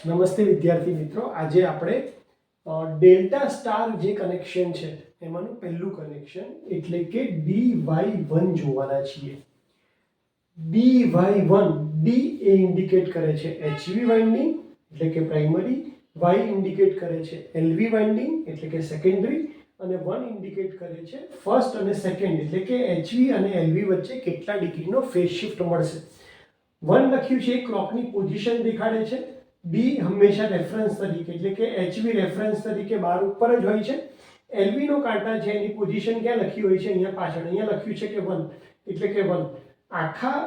નમસ્તે વિદ્યાર્થી મિત્રો, આજે આપણે ડેલ્ટા સ્ટાર જે કનેક્શન છે એમાંનું પહેલું કનેક્શન એટલે કે dy1 જોવાના છીએ. dy1 d એ ઇન્ડિકેટ કરે છે HV વાઇન્ડિંગ એટલે કે પ્રાઇમરી, y ઇન્ડિકેટ કરે છે LV વાઇન્ડિંગ એટલે કે સેકન્ડરી અને 1 ઇન્ડિકેટ કરે છે ફર્સ્ટ અને સેકન્ડ એટલે કે HV અને LV વચ્ચે કેટલા ડિગ્રીનો ફેઝ શિફ્ટ મળશે. 1 લખ્યું છે એ ક્લોકની પોઝિશન દેખાડે છે. D હંમેશા રેફરન્સ તરીકે એટલે કે HV રેફરન્સ તરીકે બાર ઉપર જ હોય છે. LV નો કાંટા છે એની પોઝિશન ક્યાં લખી હોય છે? અહીંયા પાછળ. અહીંયા લખ્યું છે કે 1 એટલે કે 1 આખા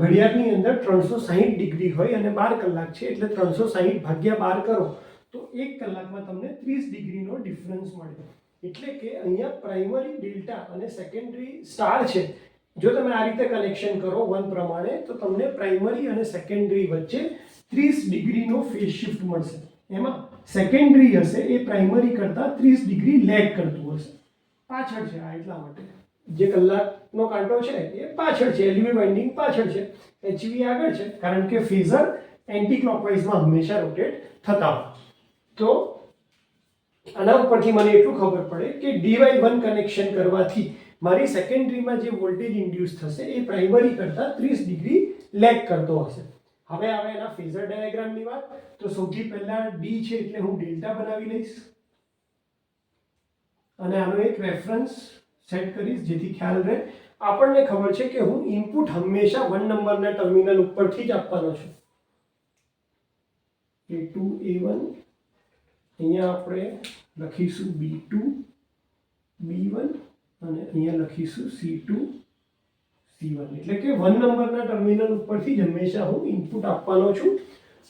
ઘડિયાળની અંદર 360 ડિગ્રી હોય અને 12 કલાક છે એટલે 360 ભાગ્યા 12 કરો તો 1 કલાકમાં તમને 30 ડિગ્રીનો ડિફરન્સ મળે. એટલે કે અહીંયા પ્રાઇમરી ડેલ્ટા અને સેકન્ડરી સ્ટાર છે. જો તમે આ રીતે કનેક્શન કરો 1 પ્રમાણે તો તમને પ્રાઇમરી અને સેકન્ડરી વચ્ચે 30 ડિગ્રીનો ફેઝ શિફ્ટ મળશે. એમાં સેકન્ડરી હશે એ પ્રાઇમરી કરતાં 30 ડિગ્રી લેગ કરતું હશે, પાછળ છે. આ એટલા માટે જે કલાકનો કાંટો છે એ પાછળ છે, LV વાઇન્ડિંગ પાછળ છે, HV આગળ છે, કારણ કે ફેઝર એન્ટી ક્લોકવાઇઝમાં હંમેશા રોટેટ થતા હોય. તો આના ઉપરથી મને એટલું ખબર પડે કે dy1 કનેક્શન કરવાથી મારી સેકન્ડરીમાં જે વોલ્ટેજ ઇન્ડ્યુસ થશે એ પ્રાઇમરી કરતાં 30 ડિગ્રી લેગ કરતો હશે. હવે આવે એના ફેઝર ડાયાગ્રામની વાત. તો સૌથી પહેલા D છે એટલે હું ડેલ્ટા બનાવી લઈશ અને આનો એક રેફરન્સ સેટ કરીશ જેથી ખ્યાલ રહે. આપણને ખબર છે કે હું ઇનપુટ હંમેશા 1 નંબરના ટર્મિનલ ઉપરથી જ આપવાનો છું. A2 A1, અહીંયા આપણે લખીશું B2 B1 અને અહીંયા લખીશું C2 C1 એટલે કે 1 નંબરના ટર્મિનલ ઉપરથી જ હંમેશા હું ઇનપુટ આપવાનો છું.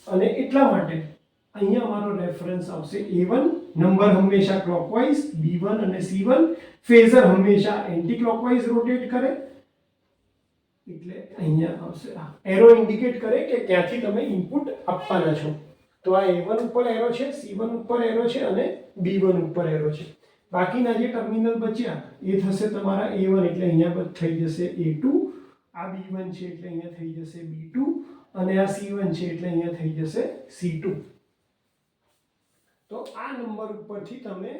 અને એટલા માટે અહીંયા મારો રેફરન્સ આવશે A1, નંબર હંમેશા ક્લોકવાઇઝ, B1 અને C1 ફેઝર હંમેશા એન્ટી ક્લોકવાઇઝ રોટેટ કરે એટલે અહીંયા આવશે આ એરો ઇન્ડિકેટ કરે કે ક્યાંથી તમે ઇનપુટ આપવાના છો. તો આ A1 ઉપર એરો છે, C1 ઉપર એરો છે અને B1 ઉપર એરો છે. બાકીના જે ટર્મિનલ બચ્યા એ થશે તમારા A1 એટલે અહીંયા થઈ જશે A2, આ B1 છે એટલે અહીંયા થઈ જશે B2 અને આ C1 છે એટલે અહીંયા થઈ જશે C2. તો આ નંબર ઉપરથી તમે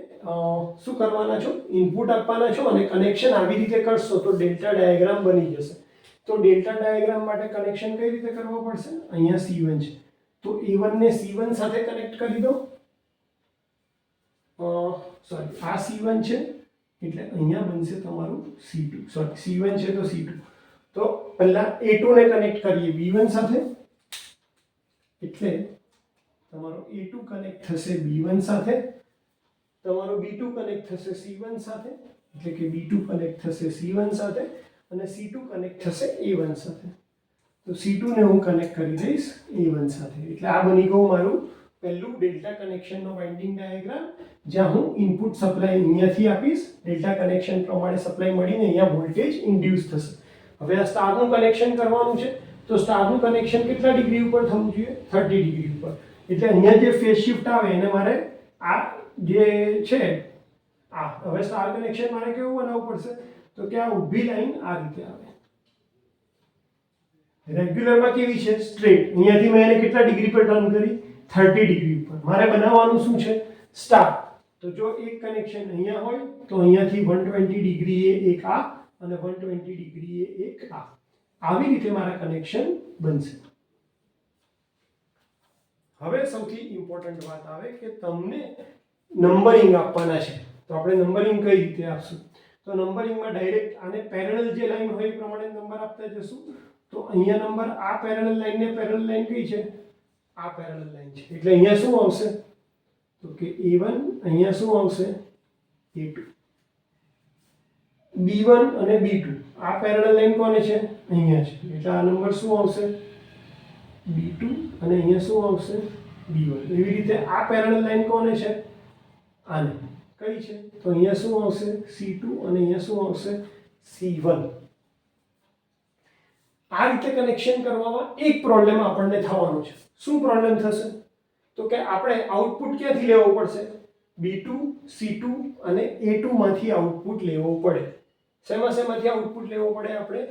શું કરવાના છો? ઇનપુટ આપવાના છો અને કનેક્શન આવી રીતે કરશો તો ડેલ્ટા ડાયાગ્રામ બની જશે. તો ડેલ્ટા ડાયાગ્રામ માટે કનેક્શન કઈ રીતે કરવો પડશે? અહીંયા C1 છે તો A1 ને C1 સાથે કનેક્ટ કરી દો. સોરી, આ C1 છે એટલે અહીંયા બનશે તમારું C2. સોરી, C1 છે તો C2. તો પહેલા A2 ને કનેક્ટ કરીએ B1 સાથે એટલે તમારો A2 કનેક્ટ થશે B1 સાથે, તમારો B2 કનેક્ટ થશે C1 સાથે એટલે કે B2 કનેક્ટ થશે C1 સાથે અને C2 કનેક્ટ થશે A1 સાથે. તો C2 ને હું કનેક્ટ કરી દઈશ A1 સાથે. એટલે આ બની ગયું મારું પહેલું ડેલ્ટા કનેક્શનનો વાઇન્ડિંગ ડાયાગ્રામ, જ્યાં હું ઇનપુટ સપ્લાય અહીંયાથી આપીશ, ડેલ્ટા કનેક્શન પ્રમાણે સપ્લાય મળીને અહીંયા વોલ્ટેજ ઇન્ડ્યુસ થશે. હવે આ સ્ટારનું કનેક્શન કરવાનું છે તો સ્ટારનું કનેક્શન કેટલા ડિગ્રી ઉપર થવું જોઈએ? 30 ડિગ્રી ઉપર. એટલે અહીંયા જે ફેઝ શિફ્ટ આવે એને મારે આ જે છે આ હવે સ્ટાર કનેક્શન મારે કેવું બનાવવું પડશે? તો કે આ ઊભી લાઈન આ રીતે આવે. રેગ્યુલરમાં કેવી છે? સ્ટ્રેટ. અહીંયાથી મેં એને કેટલા ડિગ્રી પર ટર્ન કરી? 30 ડિગ્રી ઉપર. મારે બનાવવાનું શું છે? સ્ટાર. તો જો એક કનેક્શન અહીંયા હોય તો અહીંયાથી 120 ડિગ્રી એ એક આ અને 120 ડિગ્રી એ એક આ. આવી રીતે મારા કનેક્શન બનશે. હવે સૌથી ઇમ્પોર્ટન્ટ વાત આવે કે તમને નંબરિંગ આપવાના છે. તો આપણે નંબરિંગ કઈ રીતે આપશું? તો નંબરિંગમાં ડાયરેક્ટ આને પેરેલલ જે લાઈન હોય એ પ્રમાણે નંબર આપતા જશું. તો અહીંયા નંબર આ પેરેલલ લાઈન ને પેરેલલ લાઈન કઈ છે? આ પેરેલલ લાઈન છે એટલે અહીંયા શું આવશે? તો કે A1, અહીંયા શું આવશે? A2. B1 અને B2 આ પેરેલલ લાઈન કોને છે? અહીંયા છે એટલે આ નંબર શું આવશે? B2 અને અહીંયા શું આવશે? B1. એવી રીતે આ પેરેલલ લાઈન કોને છે? આને. કઈ છે? તો અહીંયા શું આવશે? C2 અને અહીંયા શું આવશે? C1. આ રીતે કનેક્શન કરવામાં એક પ્રોબ્લેમ આપણને થવાનો છે. શું પ્રોબ્લેમ થશે? તો કે આપણે આઉટપુટ ક્યાંથી લેવો પડશે? B2, C2 અને A2 માંથી આઉટપુટ લેવો પડે. શેમાંથી આઉટપુટ લેવો પડે આપણે?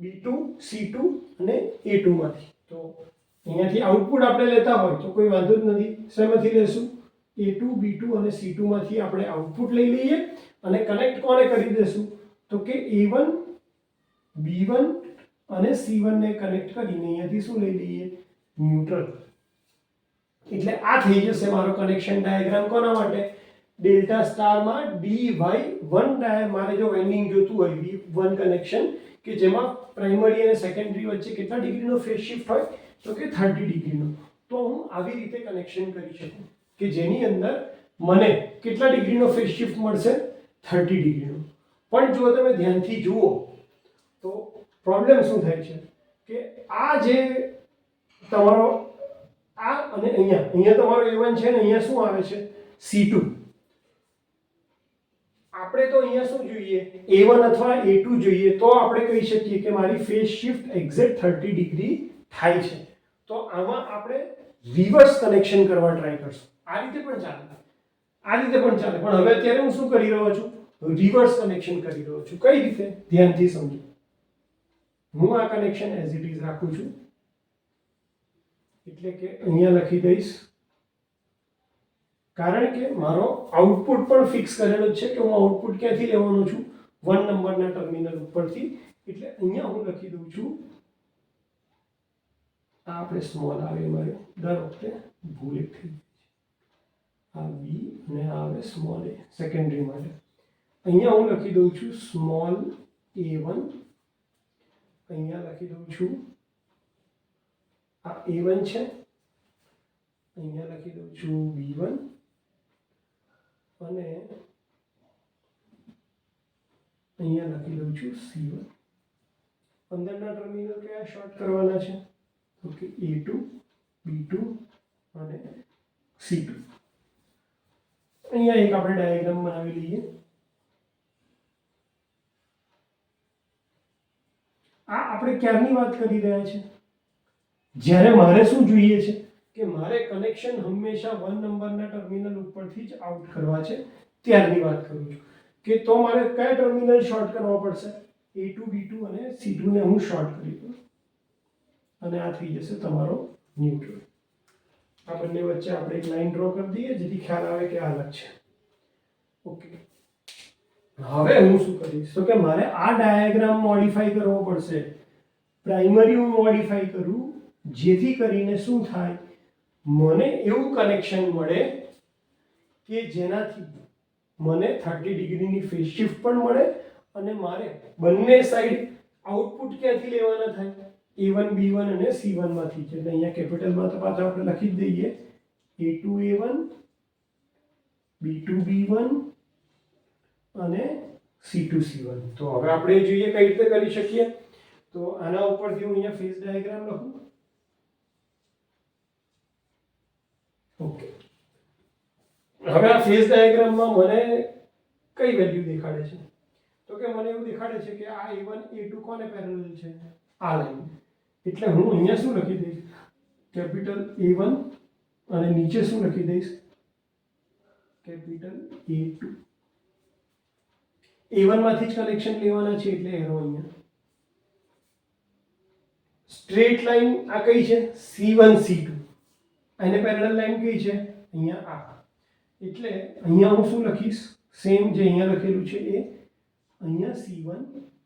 B2, C2 અને A2 માંથી. તો અહીંયાથી આઉટપુટ આપણે લેતા હોય તો કોઈ વાંધો જ નથી. શેમાંથી લેશું? A2 B2 અને C2 માંથી આપણે આઉટપુટ લઈ લઈએ અને કનેક્ટ કોને કરી દેશું? તો કે A1 B1 અને C1 ને કનેક્ટ કરીને અહીંયાથી શું લઈ લઈએ? ન્યુટ્રલ. એટલે આ થઈ જશે મારો કનેક્શન ડાયાગ્રામ. કોના માટે? ડેલ્ટા સ્ટારમાં DY1 મારે જો વાઇન્ડિંગ જોતું હોય V1 કનેક્શન કે જેમાં પ્રાઇમરી અને સેકન્ડરી વચ્ચે કેટલા ડિગ્રીનો ફેઝ શિફ્ટ હોય? તો કે 30 ડિગ્રીનો. તો હું આવી રીતે કનેક્શન કરી શકું કે જેની અંદર મને કેટલા ડિગ્રીનો ફેઝ શિફ્ટ મળશે? 30 ડિગ્રીનો. પણ જો તમે ધ્યાનથી જુઓ તો પ્રોબ્લેમ શું થાય છે કે આ જે તમારો આ અને અહીંયા તમારો A1 છે ને અહીંયા શું આવે છે? C2. આપણે તો અહીંયા શું જોઈએ? A1 અથવા A2 જોઈએ તો આપણે કહી શકીએ કે મારી ફેઝ શિફ્ટ એક્ઝેક્ટ 30 ડિગ્રી થાય છે. તો આમાં આપણે રિવર્સ કનેક્શન કરવા ટ્રાય કરશું. આ રીતે પણ ચાલે, આ રીતે પણ ચાલે, પણ હવે અત્યારે હું શું કરી રહ્યો છું? રિવર્સ કનેક્શન કરી રહ્યો છું. કઈ રીતે? ધ્યાનથી સમજો. હું આ કનેક્શન એઝ ઇટ ઇઝ રાખું છું, એટલે કે અહીંયા લખી દઈશ, કારણ કે મારો આઉટપુટ પણ ફિક્સ કરેલો છે કે હું આઉટપુટ ક્યાંથી લેવાનો છું? 1 નંબરના ટર્મિનલ ઉપરથી. એટલે અહીંયા હું લખી દઉં છું, આ આપણે સ્મોલ આવે મારે દર વખતે ભૂલ એક થઈ આ V અને આ આવે સ્મોલ a સેકન્ડરી માટે. અહીંયા હું લખી દઉં છું સ્મોલ a1, અહીંયા લખી દઉં છું આ a1 છે, અહીંયા લખી દઉં છું b1 અને અહીંયા લખી દઉં છું c1. અંદરના ટર્મિનલ કયા શોર્ટ કરવાના છે? તો કે a2 b2 અને c2. અહીંયા એક આપણે ડાયાગ્રામ બનાવી લઈએ. આ આપણે ક્યારની વાત કરી રહ્યા છે? જ્યારે મારે શું જોઈએ છે કે મારે કનેક્શન હંમેશા 1 નંબરના ટર્મિનલ ઉપરથી જ આઉટ કરવા છે, ત્યારની વાત કરું છું. કે તો મારે કયા ટર્મિનલ શોર્ટ કરવા પડશે? A2 B2 અને C2 ને હું શોર્ટ કરી દઉં અને આ થઈ જશે તમારો ન્યુટ્રલ. આ બંને વચ્ચે આપણે એક લાઈન ડ્રો કરી દઈએ જેથી ખ્યાલ આવે કે આ અલગ છે. ઓકે, હવે હું શું કરીશ તો કે મારે આ ડાયાગ્રામ મોડિફાઈ કરવો પડશે. પ્રાઇમરી હું મોડિફાઈ કરું જેથી કરીને શું થાય? મને એવું કનેક્શન મળે કે જેનાથી મને 30 ડિગ્રીની ફેઝ શિફ્ટ પણ મળે અને મારે બંને સાઈડ આઉટપુટ ક્યાંથી લેવાના થાય? A1 B1 અને C1 માંથી. એટલે અહીંયા કેપિટલમાં તો પાછા આપણે લખી જ દઈએ A2 A1 B2 B1 અને C2 C1. તો હવે આપણે જોઈએ કઈ રીતે કરી શકીએ. તો આના ઉપરથી હું અહીંયા ફેઝ ડાયાગ્રામ લખું. ઓકે, હવે આ ફેઝ ડાયાગ્રામમાં મને કઈ વેલ્યુ દેખાડે છે? તો કે મને એવું દેખાડે છે કે આ A1 A2 કોને પેરેલલ છે? આ લાઈન. એટલે હું અહીંયા શું લખી દઈશ? કેપિટલ A1 અને નીચે શું લખી દઈશ? Capital A2. A1 માંથી જ કનેક્શન લેવાના છે એટલે એરો અહીંયા. સ્ટ્રેટ લાઈન આ કઈ છે? C1 C2. આને પેરેલલ લાઈન કઈ છે? અહીંયા આ. એટલે અહીંયા હું શું લખીશ? સેમ જે અહીંયા લખેલું છે એ અહીંયા C1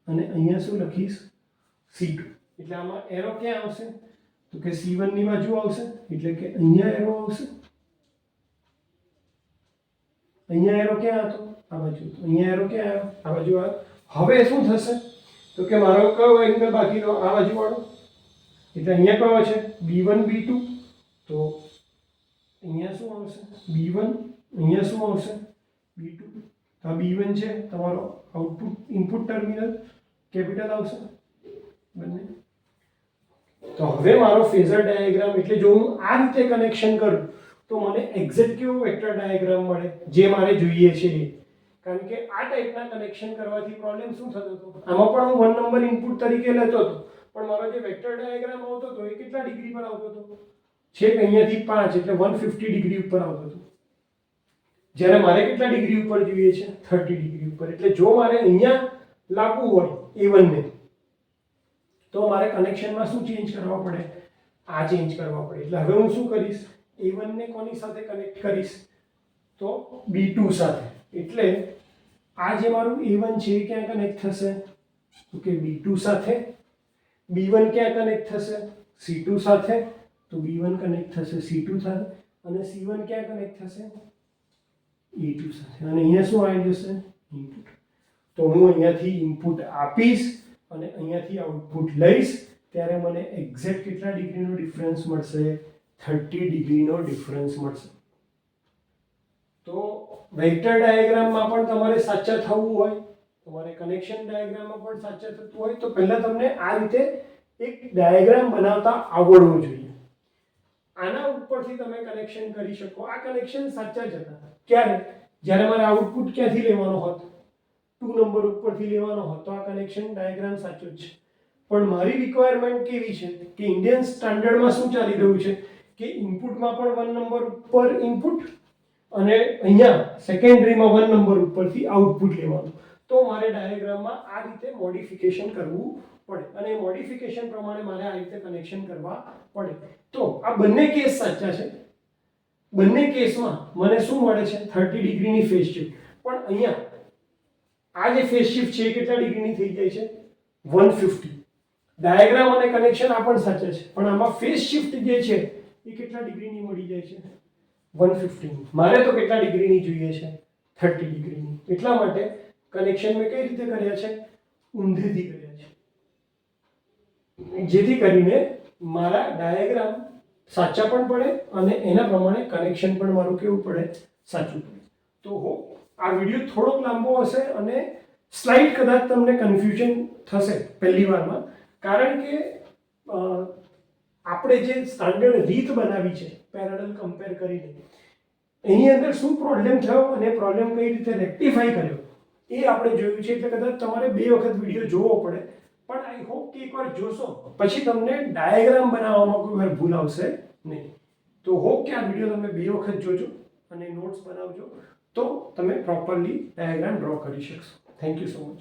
અને અહીંયા શું લખીશ? C2. એટલે આમાં એરો ક્યાં આવશે? તો કે C1 ની બાજુ આવશે, એટલે કે અહીંયા એરો આવશે. અહીંયા એરો ક્યાં હતો? આ બાજુ. અહીંયા એરો ક્યાં આવ્યો? આ બાજુ આવ્યો. હવે શું થશે? તો કે મારો કયો એંગલ બાકીનો? આ બાજુ વાળો. એટલે અહીંયા કયો છે? B1 B2. તો અહીંયા શું આવશે? B1. અહીંયા શું આવશે? B2. આ B1 છે તમારો આઉટપુટ ઇનપુટ ટર્મિનલ, કેપિટલ આવશે બંને. તો હવે મારો ફેઝર ડાયાગ્રામ, એટલે જો હું આ રીતે કનેક્શન કરું તો મને એક્ઝેક્ટ કેવો વેક્ટર ડાયાગ્રામ મળે જે મારે જોઈએ છે. કારણ કે આ ટાઈપના કનેક્શન કરવાથી પ્રોબ્લેમ શું થતો હતો? આમાં પણ હું 1 નંબર ઇનપુટ તરીકે લેતો હતો, પણ મારો જે વેક્ટર ડાયાગ્રામ આવતો હતો એ કેટલા ડિગ્રી પર આવતો હતો? છેક અહીંયાથી 5 એટલે 150 ડિગ્રી ઉપર આવતો હતો. જ્યારે મારે કેટલા ડિગ્રી ઉપર જોઈએ છે? 30 ડિગ્રી ઉપર. એટલે જો મારે અહીંયા લાવવું હોય A1 ને તો મારે કનેક્શનમાં શું ચેન્જ કરવા પડે? આ ચેન્જ કરવા પડે. એટલે હવે હું શું કરીશ, A1 ને કોની સાથે કનેક્ટ કરીશ, તો B2 સાથે. એટલે આ જે મારું A1 છે એ ક્યાં કનેક્ટ થશે, તો કે B2 સાથે. B1 ક્યાં કનેક્ટ થશે, C2 સાથે, તો B1 કનેક્ટ થશે C2 સાથે. અને C1 ક્યાં કનેક્ટ થશે, E2 સાથે. અને અહીંયા શું આવી જશે, ઇનપુટ. તો હું અહીંયાથી ઇનપુટ આપીશ અને અહીંયાથી આઉટપુટ લઈશ, ત્યારે મને એક્ઝેક્ટ કેટલા ડિગ્રીનો ડિફરન્સ મળશે, 30 ડિગ્રીનો ડિફરન્સ મળશે. તો વેક્ટર ડાયાગ્રામમાં પણ તમારે સાચા થવું હોય, તમારે કનેક્શન ડાયાગ્રામમાં પણ સાચા થતું હોય, તો પહેલા તમને આ રીતે એક ડાયાગ્રામ બનાવતા આવડવું જોઈએ. આના ઉપરથી તમે કનેક્શન કરી શકો. આ કનેક્શન સાચા જ હતા. ક્યારે, જ્યારે મારે આઉટપુટ ક્યાંથી લેવાનો હોત, 2 નંબર ઉપરથી લેવાનો હોત, તો આ કનેક્શન ડાયાગ્રામ સાચો જ છે. પણ મારી રિક્વાયરમેન્ટ કેવી છે કે ઇન્ડિયન સ્ટાન્ડર્ડમાં શું ચાલી રહ્યું છે કે ઇનપુટમાં પણ 1 નંબર ઉપર ઇનપુટ અને અહીંયા સેકન્ડરીમાં 1 નંબર ઉપરથી આઉટપુટ લેવાનું. તો મારે ડાયાગ્રામમાં આ રીતે મોડિફિકેશન કરવું પડે અને મોડિફિકેશન પ્રમાણે મારે આ રીતે કનેક્શન કરવા પડે. તો આ બંને કેસ સાચા છે. બંને કેસમાં મને શું મળે છે, 30 ડિગ્રીની ફેઝ શિફ્ટ. પણ અહીંયા આ જે ફેઝ શિફ્ટ છે એ કેટલા ડિગ્રીની થઈ જાય છે, 150. ડાયાગ્રામ અને કનેક્શન આ પણ સાચા છે, પણ આમાં ફેઝ શિફ્ટ જે છે એ કેટલા ડિગ્રીની મળી જાય છે, 150. મારે તો કેટલા ડિગ્રીની જોઈએ છે, 30 ડિગ્રીની. એટલા માટે કનેક્શન મેં કઈ રીતે કર્યા છે, ઊંધેથી કર્યા છે, જેથી કરીને મારા ડાયાગ્રામ સાચા પણ પડે અને એના પ્રમાણે કનેક્શન પણ મારું કેવું પડે, સાચું પડે. તો આ વિડીયો થોડોક લાંબો હશે અને સ્લાઇડ કદાચ તમને કન્ફ્યુઝન થશે પહેલી વારમાં, કારણ કે આપણે જે સ્ટાન્ડર્ડ રીત બનાવી છે પેરેલલ કમ્પેર કરીને, એની અંદર શું પ્રોબ્લેમ થયો અને પ્રોબ્લેમ કઈ રીતે રેક્ટિફાઈ કર્યો એ આપણે જોયું છે. એટલે કદાચ તમારે 2 વખત વિડીયો જોવો પડે, પણ આઈ હોપ કે એકવાર જોશો પછી તમને ડાયાગ્રામ બનાવવામાં કોઈ વાર ભૂલ આવશે નહીં. તો હોપ કે આ વિડીયો તમે 2 વખત જોજો અને નોટ્સ બનાવજો, તો તમે પ્રોપરલી ડાયાગ્રામ ડ્રો કરી શકશો. Thank you so much.